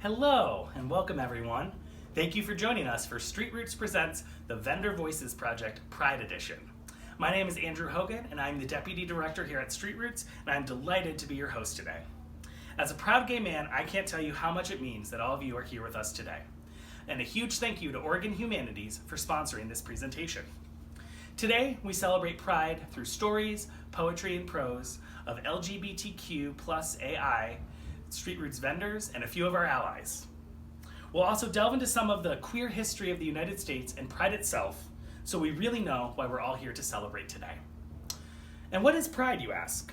Hello and welcome everyone. Thank you for joining us for Street Roots Presents the Vendor Voices Project Pride Edition. My name is Andrew Hogan and I'm the Deputy Director here at Street Roots, and I'm delighted to be your host today. As a proud gay man, I can't tell you how much it means that all of you are here with us today. And a huge thank you to Oregon Humanities for sponsoring this presentation. Today, we celebrate Pride through stories, poetry, and prose of LGBTQ+AI, Street Roots vendors, and a few of our allies. We'll also delve into some of the queer history of the United States and Pride itself, so we really know why we're all here to celebrate today. And what is Pride, you ask?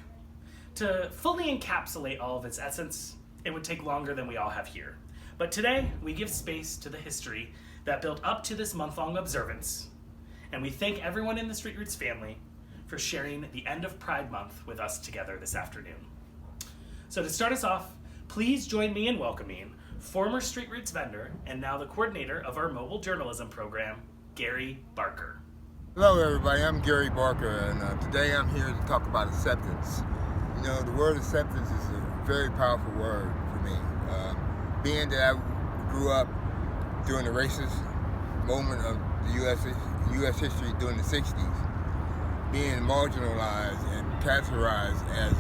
To fully encapsulate all of its essence, it would take longer than we all have here. But today, we give space to the history that built up to this month-long observance, and we thank everyone in the Street Roots family for sharing the end of Pride Month with us together this afternoon. So to start us off, please join me in welcoming former Street Roots vendor and now the coordinator of our mobile journalism program, Gary Barker. Hello everybody, I'm Gary Barker, and today I'm here to talk about acceptance. You know, the word acceptance is a very powerful word for me. Being that I grew up during the racist moment of the U.S. history during the 60s, being marginalized and categorized as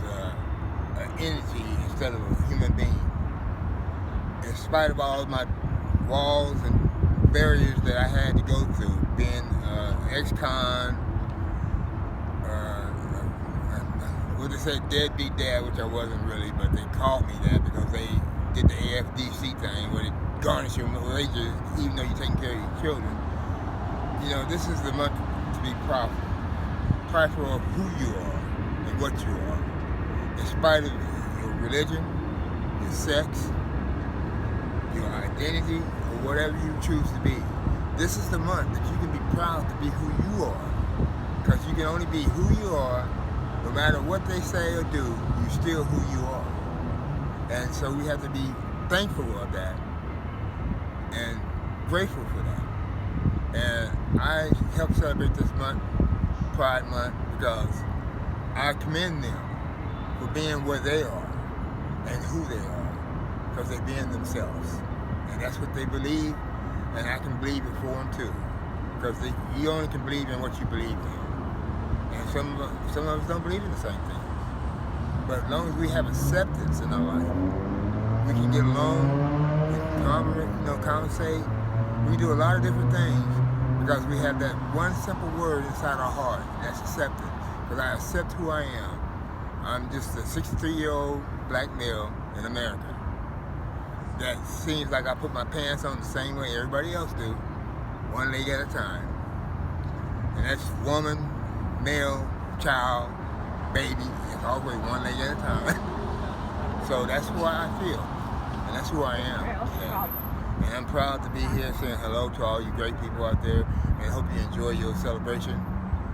an entity instead of a human being. In spite of all of my walls and barriers that I had to go through, being ex-con, what they say, deadbeat dad, which I wasn't really, but they called me that because they did the AFDC thing where they garnish your wages even though you're taking care of your children. You know, this is the month to be proudful of who you are and what you are, in spite of your religion, your sex, your identity, or whatever you choose to be. This is the month that you can be proud to be who you are, because you can only be who you are. No matter what they say or do, you're still who you are. And so we have to be thankful of that and grateful for that. And I help celebrate this month, Pride Month, because I commend them for being where they are and who they are, because they're being themselves. And that's what they believe, and I can believe it for them too, because you only can believe in what you believe in. And some of us don't believe in the same thing. But as long as we have acceptance in our life, we can get along, we can conversate, we do a lot of different things because we have that one simple word inside our heart, and that's acceptance. Because I accept who I am. I'm just a 63-year-old black male in America. That seems like I put my pants on the same way everybody else do, one leg at a time. And that's woman, male, child, baby, it's always one leg at a time. So that's who I feel, and that's who I am. And I'm proud to be here saying hello to all you great people out there, and hope you enjoy your celebration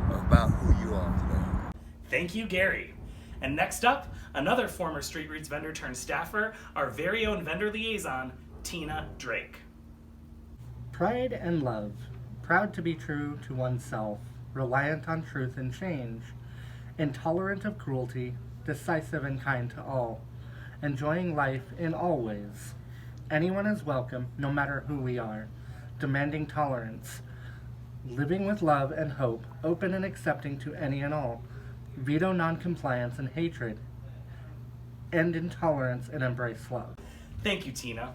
about who you are today. Thank you, Gary. And next up, another former Street Roots vendor turned staffer, our very own vendor liaison, Tina Drake. Pride and love, proud to be true to oneself, reliant on truth and change, intolerant of cruelty, decisive and kind to all, enjoying life in all ways. Anyone is welcome, no matter who we are, demanding tolerance, living with love and hope, open and accepting to any and all, veto non-compliance and hatred, end intolerance and embrace love. Thank you, Tina.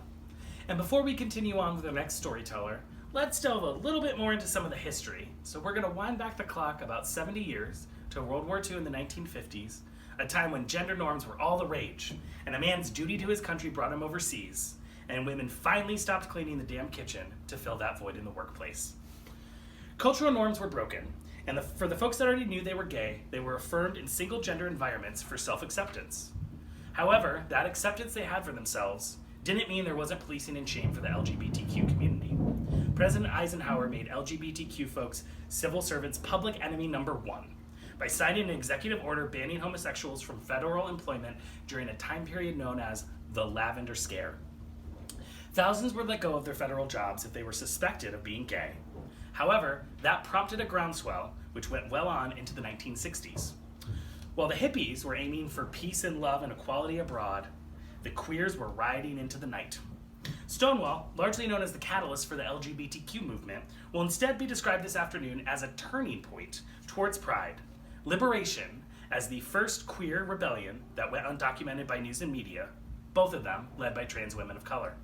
And before we continue on with the next storyteller, let's delve a little bit more into some of the history. So we're going to wind back the clock about 70 years to World War II in the 1950s, a time when gender norms were all the rage, and a man's duty to his country brought him overseas, and women finally stopped cleaning the damn kitchen to fill that void in the workplace. Cultural norms were broken, and for the folks that already knew they were gay, they were affirmed in single-gender environments for self-acceptance. However, that acceptance they had for themselves didn't mean there wasn't policing and shame for the LGBTQ community. President Eisenhower made LGBTQ folks civil servants public enemy number one by signing an executive order banning homosexuals from federal employment during a time period known as the Lavender Scare. Thousands were let go of their federal jobs if they were suspected of being gay. However, that prompted a groundswell, which went well on into the 1960s. While the hippies were aiming for peace and love and equality abroad, the queers were riding into the night. Stonewall, largely known as the catalyst for the LGBTQ movement, will instead be described this afternoon as a turning point towards pride, liberation, as the first queer rebellion that went undocumented by news and media, both of them led by trans women of color.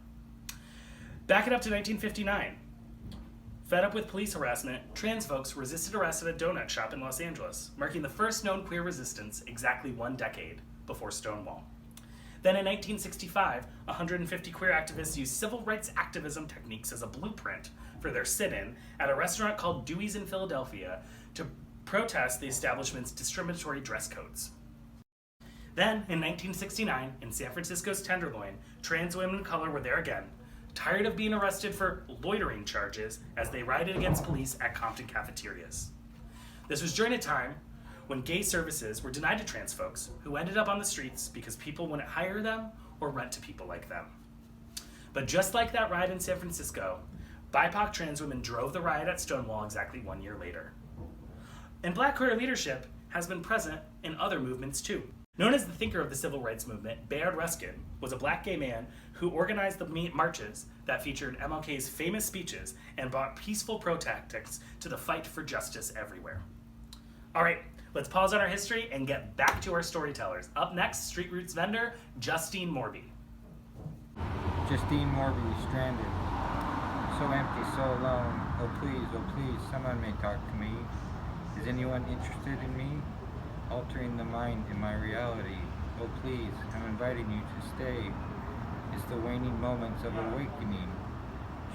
Back it up to 1959. Fed up with police harassment, trans folks resisted arrest at a donut shop in Los Angeles, marking the first known queer resistance exactly 1 decade before Stonewall. Then in 1965, 150 queer activists used civil rights activism techniques as a blueprint for their sit-in at a restaurant called Duby's in Philadelphia to protest the establishment's discriminatory dress codes. Then, in 1969, in San Francisco's Tenderloin, trans women of color were there again, tired of being arrested for loitering charges as they rioted against police at Compton cafeterias. This was during a time when gay services were denied to trans folks who ended up on the streets because people wouldn't hire them or rent to people like them. But just like that riot in San Francisco, BIPOC trans women drove the riot at Stonewall exactly 1 year later. And Black queer leadership has been present in other movements too. Known as the thinker of the civil rights movement, Bayard Ruskin was a Black gay man who organized the marches that featured MLK's famous speeches and brought peaceful protest to the fight for justice everywhere. All right, let's pause on our history and get back to our storytellers. Up next, Street Roots vendor Justine Morby. Justine Morby, stranded, so empty, so alone. Oh please, someone may talk to me. Is anyone interested in me? Altering the mind in my reality. Oh please, I'm inviting you to stay. It's the waning moments of awakening,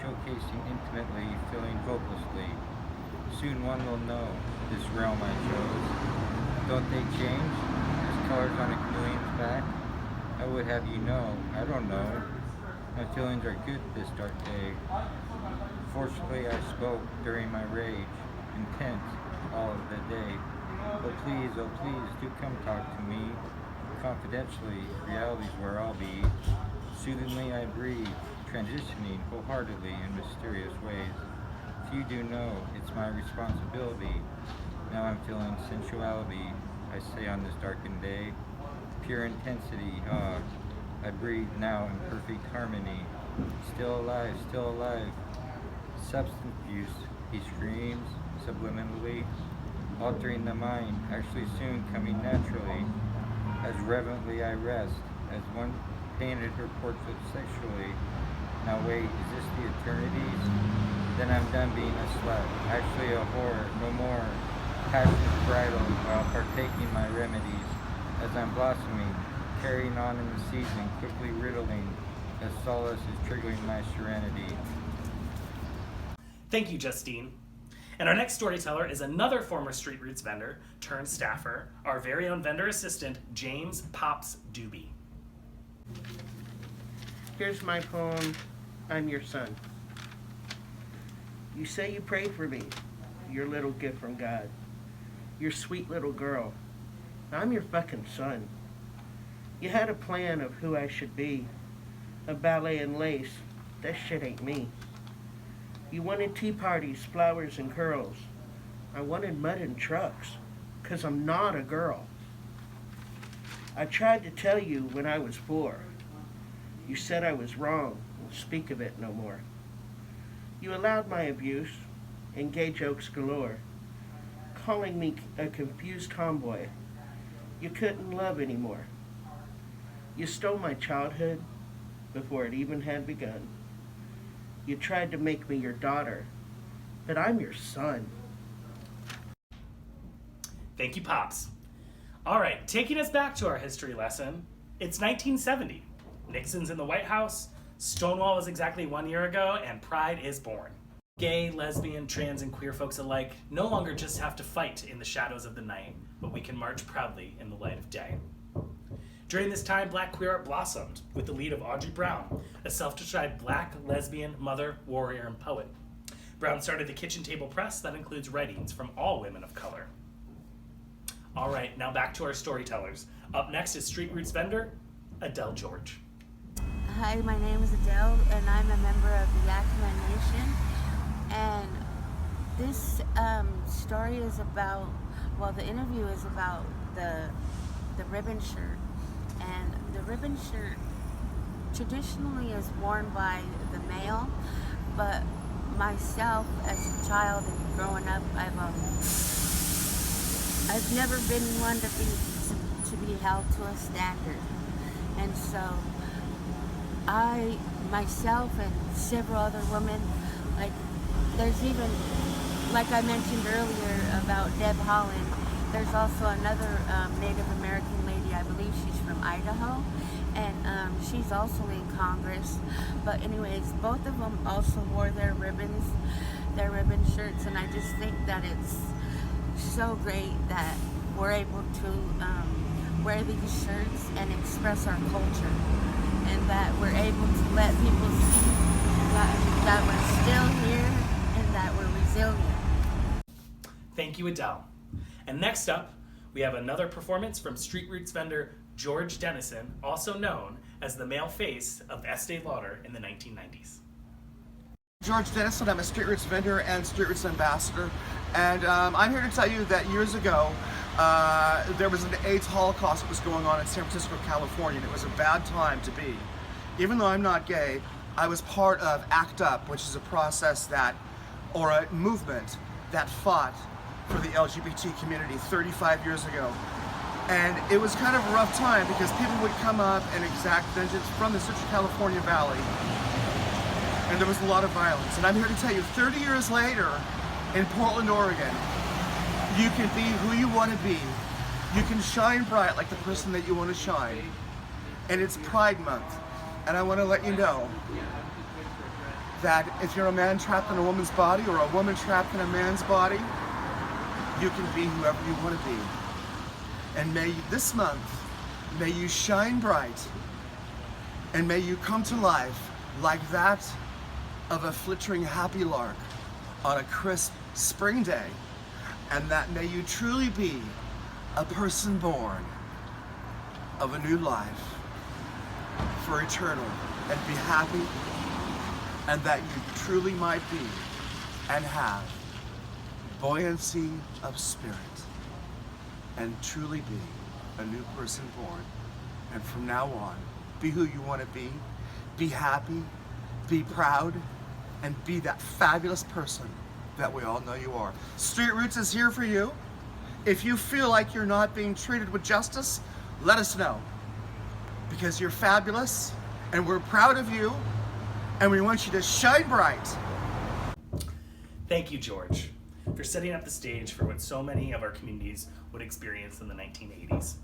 showcasing intimately, filling hopelessly. Soon one will know this realm I chose. Don't they change as colors on a chameleon's back? I would have you know, I don't know. My feelings are good this dark day. Forcefully I spoke during my rage, intense all of the day. Oh please, do come talk to me. Confidentially, reality's where I'll be. Soothingly I breathe, transitioning wholeheartedly in mysterious ways. Few do know it's my responsibility. Now I'm feeling sensuality, I say on this darkened day. Pure intensity, I breathe now in perfect harmony. Still alive, substance use, he screams subliminally, altering the mind, actually soon coming naturally. As reverently I rest, as one painted her portrait sexually. Now wait, is this the eternities? Then I'm done being a slut, actually a whore, no more. Passion's bridal while partaking my remedies. As I'm blossoming, carrying on in the season, quickly riddling, as solace is triggering my serenity. Thank you, Justine. And our next storyteller is another former Street Roots vendor turned staffer, our very own vendor assistant, James Pops Duby. Here's my poem, I'm Your Son. You say you prayed for me, your little gift from God. Your sweet little girl. I'm your fucking son. You had a plan of who I should be. A ballet and lace, that shit ain't me. You wanted tea parties, flowers, and curls. I wanted mud and trucks, 'cause I'm not a girl. I tried to tell you when I was 4. You said I was wrong, and speak of it no more. You allowed my abuse, and gay jokes galore, calling me a confused tomboy. You couldn't love anymore. You stole my childhood before it even had begun. You tried to make me your daughter, but I'm your son. Thank you, Pops. All right, taking us back to our history lesson, it's 1970. Nixon's in the White House, Stonewall was exactly 1 year ago, and Pride is born. Gay, lesbian, trans, and queer folks alike no longer just have to fight in the shadows of the night, but we can march proudly in the light of day. During this time, Black queer art blossomed with the lead of Audrey Brown, a self-described Black lesbian mother, warrior, and poet. Brown started the Kitchen Table Press that includes writings from all women of color. All right, now back to our storytellers. Up next is Street Roots vendor Adele George. Hi, my name is Adele, and I'm a member of the Yakima Nation. And this story is about, well, the interview is about the ribbon shirt. And the ribbon shirt traditionally is worn by the male, but myself as a child and growing up, I've never been one to be held to a standard, and so I myself and several other women, like there's even, like I mentioned earlier about Deb Holland, there's also another Native American lady, I believe she's from Idaho, and she's also in Congress. But anyways, both of them also wore their ribbon shirts, and I just think that it's so great that we're able to wear these shirts and express our culture, and that we're able to let people see that we're still here and that we're resilient. Thank you, Adele. And next up, we have another performance from street roots vendor George Denison, also known as the male face of Estee Lauder in the 1990s. George Denison, I'm a street roots vendor and street roots ambassador, and I'm here to tell you that years ago there was an AIDS Holocaust that was going on in San Francisco, California, and it was a bad time to be. Even though I'm not gay, I was part of ACT UP, which is a process or a movement that fought for the LGBT community 35 years ago. And it was kind of a rough time because people would come up and exact vengeance from the Central California Valley. And there was a lot of violence. And I'm here to tell you, 30 years later, in Portland, Oregon, you can be who you want to be. You can shine bright like the person that you want to shine. And it's Pride Month. And I want to let you know that if you're a man trapped in a woman's body or a woman trapped in a man's body, you can be whoever you want to be. And this month, may you shine bright, and may you come to life like that of a flittering happy lark on a crisp spring day, and that may you truly be a person born of a new life for eternal, and be happy, and that you truly might be and have buoyancy of spirit, and truly be a new person born. And from now on, be who you want to be happy, be proud, and be that fabulous person that we all know you are. Street Roots is here for you. If you feel like you're not being treated with justice, let us know, because you're fabulous and we're proud of you and we want you to shine bright. Thank you, George, for setting up the stage for what so many of our communities would experience in the 1980s.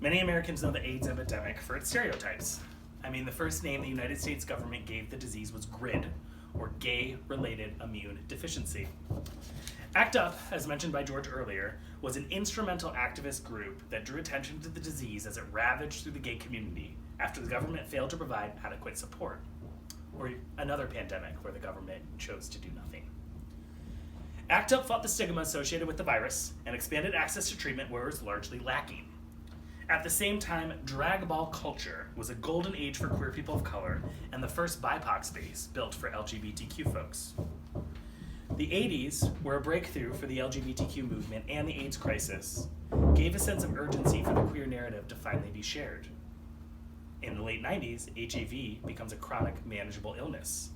Many Americans know the AIDS epidemic for its stereotypes. I mean, the first name the United States government gave the disease was GRID, or Gay-Related Immune Deficiency. ACT UP, as mentioned by George earlier, was an instrumental activist group that drew attention to the disease as it ravaged through the gay community after the government failed to provide adequate support, or another pandemic where the government chose to do nothing. ACT UP fought the stigma associated with the virus and expanded access to treatment where it was largely lacking. At the same time, drag ball culture was a golden age for queer people of color and the first BIPOC space built for LGBTQ folks. The 80s were a breakthrough for the LGBTQ movement, and the AIDS crisis gave a sense of urgency for the queer narrative to finally be shared. In the late 90s, HIV becomes a chronic manageable illness.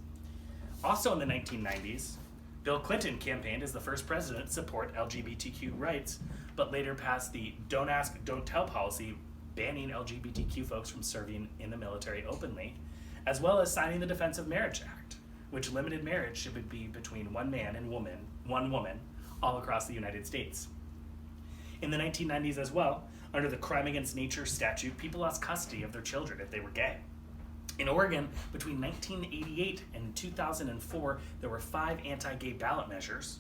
Also in the 1990s, Bill Clinton campaigned as the first president to support LGBTQ rights, but later passed the Don't Ask, Don't Tell policy, banning LGBTQ folks from serving in the military openly, as well as signing the Defense of Marriage Act, which limited marriage should be between one man and one woman, all across the United States. In the 1990s as well, under the Crime Against Nature statute, people lost custody of their children if they were gay. In Oregon, between 1988 and 2004, there were 5 anti-gay ballot measures,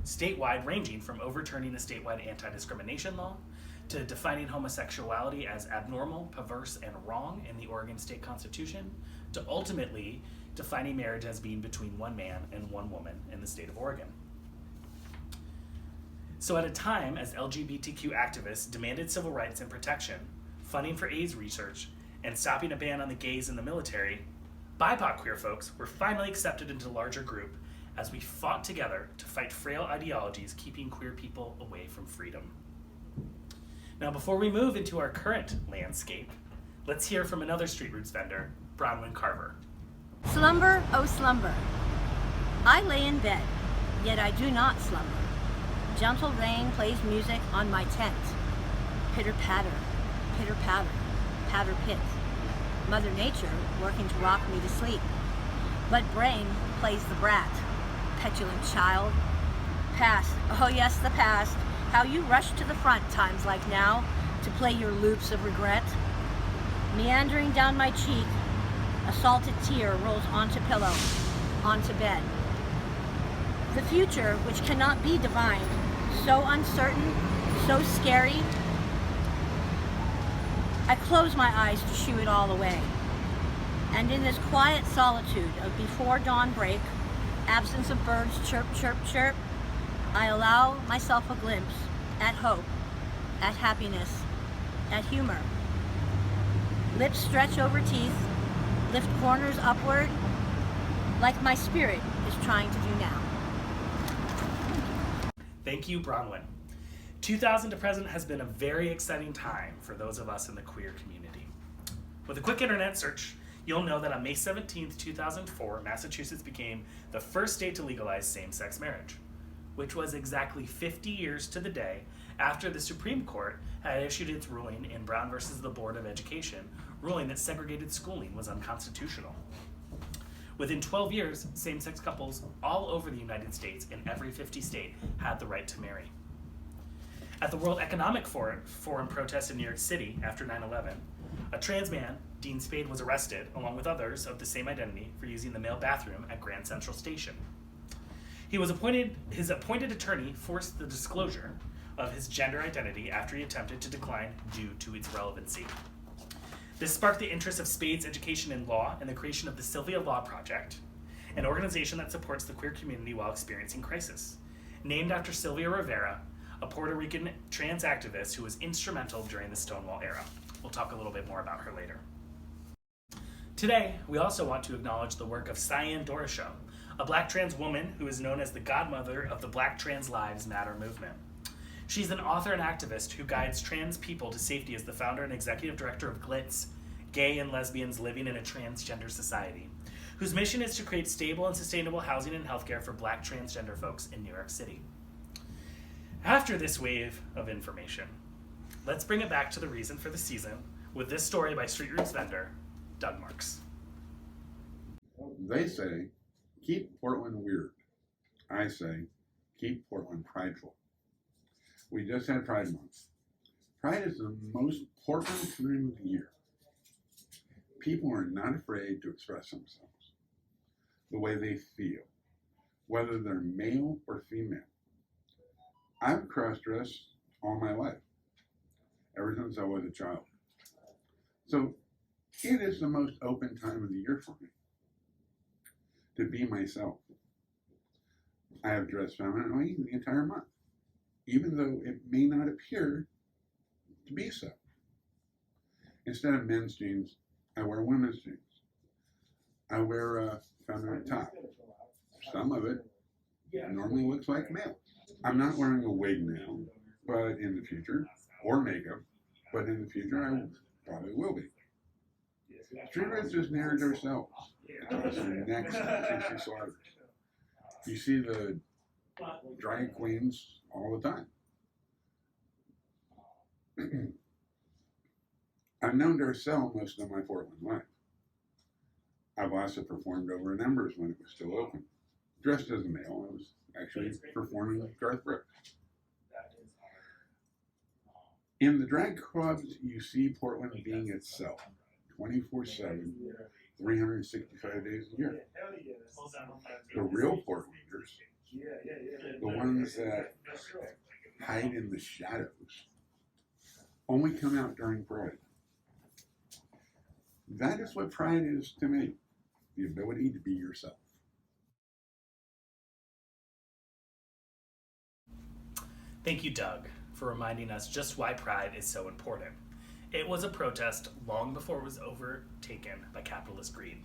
statewide, ranging from overturning a statewide anti-discrimination law to defining homosexuality as abnormal, perverse, and wrong in the Oregon State Constitution, to ultimately defining marriage as being between one man and one woman in the state of Oregon. So at a time as LGBTQ activists demanded civil rights and protection, funding for AIDS research, and stopping a ban on the gays in the military, BIPOC queer folks were finally accepted into a larger group as we fought together to fight frail ideologies keeping queer people away from freedom. Now, before we move into our current landscape, let's hear from another Street Roots vendor, Bronwyn Carver. Slumber, oh slumber. I lay in bed, yet I do not slumber. Gentle rain plays music on my tent. Pitter-patter, pitter-patter, patter-pit. Mother Nature working to rock me to sleep. But brain plays the brat. Petulant child. Past, oh yes, the past. How you rush to the front times like now to play your loops of regret. Meandering down my cheek, a salted tear rolls onto pillow, onto bed. The future, which cannot be divined, so uncertain, so scary. I close my eyes to shoo it all away. And in this quiet solitude of before dawn break, absence of birds chirp, chirp, chirp, I allow myself a glimpse at hope, at happiness, at humor. Lips stretch over teeth, lift corners upward, like my spirit is trying to do now. Thank you, Bronwyn. 2000 to present has been a very exciting time for those of us in the queer community. With a quick internet search, you'll know that on May 17th, 2004, Massachusetts became the first state to legalize same-sex marriage, which was exactly 50 years to the day after the Supreme Court had issued its ruling in Brown versus the Board of Education, ruling that segregated schooling was unconstitutional. Within 12 years, same-sex couples all over the United States in every 50 state had the right to marry. At the World Economic Forum protest in New York City after 9/11, a trans man, Dean Spade, was arrested along with others of the same identity for using the male bathroom at Grand Central Station. His appointed attorney forced the disclosure of his gender identity after he attempted to decline due to its relevancy. This sparked the interest of Spade's education in law and the creation of the Sylvia Law Project, an organization that supports the queer community while experiencing crisis. Named after Sylvia Rivera, a Puerto Rican trans activist who was instrumental during the Stonewall era. We'll talk a little bit more about her later. Today, we also want to acknowledge the work of Cyan Dorashow, a Black trans woman who is known as the godmother of the Black Trans Lives Matter movement. She's an author and activist who guides trans people to safety as the founder and executive director of GLITS, Gay and Lesbians Living in a Transgender Society, whose mission is to create stable and sustainable housing and healthcare for Black transgender folks in New York City. After this wave of information, let's bring it back to the reason for the season with this story by Street Roots vendor, Doug Marcks. They say, keep Portland weird. I say, keep Portland prideful. We just had Pride Month. Pride is the most important time of the year. People are not afraid to express themselves, the way they feel, whether they're male or female. I've cross-dressed all my life, ever since I was a child. So it is the most open time of the year for me to be myself. I have dressed femininely the entire month, even though it may not appear to be so. Instead of men's jeans, I wear women's jeans. I wear a feminine top. Some of it normally looks like male. I'm not wearing a wig now, but in the future, or makeup, but in the future I probably will be. Street Roots just narrowed ourselves to us next to celebrities. You see the drag queens all the time. I've known Darcel most of my Portland life. I've also performed over in Embers when it was still open. Dressed as a male, I was actually performing with Garth Brooks. In the drag clubs, you see Portland being itself, 24/7, 365 days a year. The real Portlanders, the ones that hide in the shadows, only come out during Pride. That is what Pride is to me, the ability to be yourself. Thank you, Doug, for reminding us just why Pride is so important. It was a protest long before it was overtaken by capitalist greed.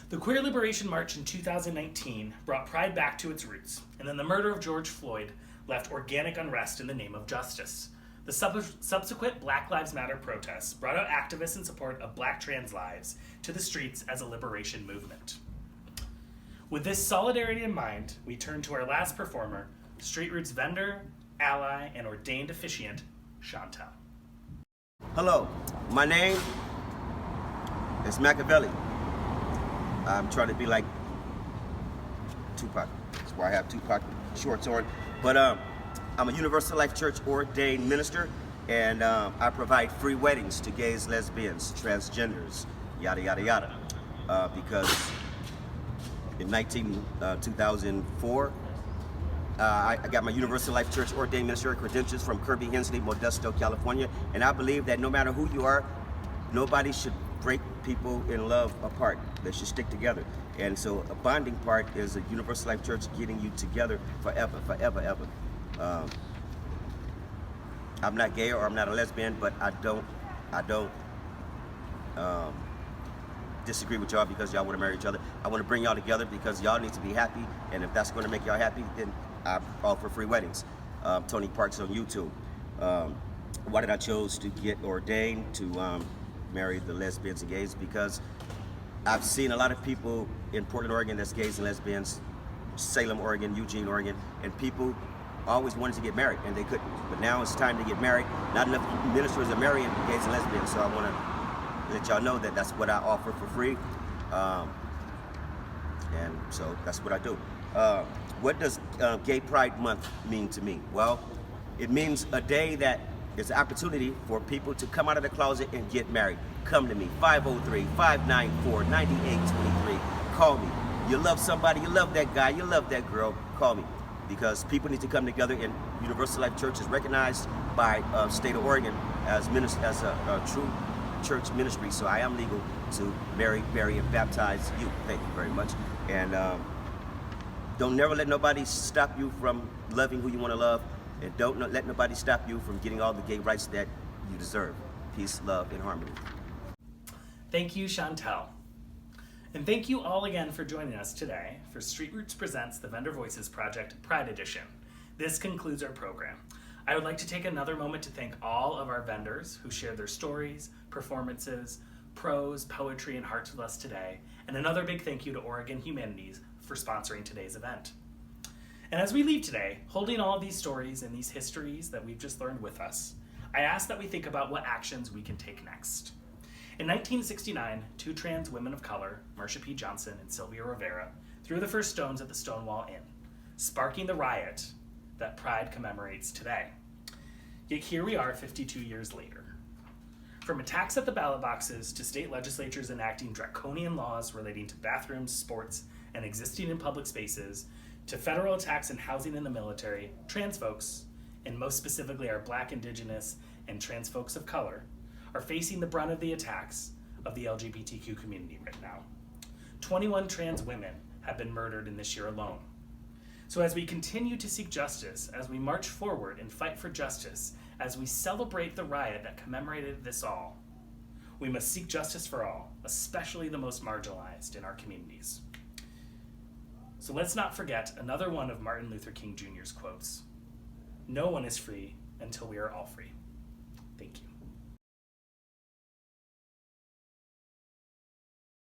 The Queer Liberation March in 2019 brought Pride back to its roots, and then the murder of George Floyd left organic unrest in the name of justice. The subsequent Black Lives Matter protests brought out activists in support of Black trans lives to the streets as a liberation movement. With this solidarity in mind, we turn to our last performer, Street Roots vendor, ally, and ordained officiant, Schon Tell. Hello, my name is Machiavelli. I'm trying to be like Tupac. That's why I have Tupac shorts on. But I'm a Universal Life Church ordained minister, and I provide free weddings to gays, lesbians, transgenders, yada, yada, yada. Because in 2004, I got my Universal Life Church ordained minister credentials from Kirby Hensley, Modesto, California. And I believe that no matter who you are, nobody should break people in love apart. They should stick together. And so a bonding part is a Universal Life Church getting you together forever, forever, ever. I'm not gay or I'm not a lesbian, but I don't disagree with y'all because y'all want to marry each other. I want to bring y'all together because y'all need to be happy, and if that's going to make y'all happy, then I offer free weddings. Tony Parks on YouTube. Why did I choose to get ordained to marry the lesbians and gays? Because I've seen a lot of people in Portland, Oregon that's gays and lesbians, Salem, Oregon, Eugene, Oregon, and people always wanted to get married and they couldn't. But now it's time to get married. Not enough ministers are marrying gays and lesbians, so I want to let y'all know that that's what I offer for free. And so that's what I do. What does Gay Pride Month mean to me? Well, it means a day that is an opportunity for people to come out of the closet and get married. Come to me, 503-594-9823. Call me. You love somebody, you love that guy, you love that girl, call me. Because people need to come together, and Universal Life Church is recognized by state of Oregon as a true church ministry. So I am legal to marry, bury, and baptize you. Thank you very much. And don't never let nobody stop you from loving who you want to love, and don't let nobody stop you from getting all the gay rights that you deserve. Peace, love, and harmony. Thank you, Schon Tell. And thank you all again for joining us today for Street Roots Presents the Vendor Voices Project Pride Edition. This concludes our program. I would like to take another moment to thank all of our vendors who shared their stories, performances, prose, poetry, and hearts with us today. And another big thank you to Oregon Humanities for sponsoring today's event. And as we leave today, holding all of these stories and these histories that we've just learned with us, I ask that we think about what actions we can take next. In 1969, two trans women of color, Marsha P. Johnson and Sylvia Rivera, threw the first stones at the Stonewall Inn, sparking the riot that Pride commemorates today. Yet here we are 52 years later. From attacks at the ballot boxes to state legislatures enacting draconian laws relating to bathrooms, sports, and existing in public spaces, to federal attacks in housing and the military, trans folks, and most specifically our Black, Indigenous, and trans folks of color, are facing the brunt of the attacks of the LGBTQ community right now. 21 trans women have been murdered in this year alone. So as we continue to seek justice, as we march forward and fight for justice, as we celebrate the riot that commemorated this all, we must seek justice for all, especially the most marginalized in our communities. So let's not forget another one of Martin Luther King Jr.'s quotes. No one is free until we are all free. Thank you.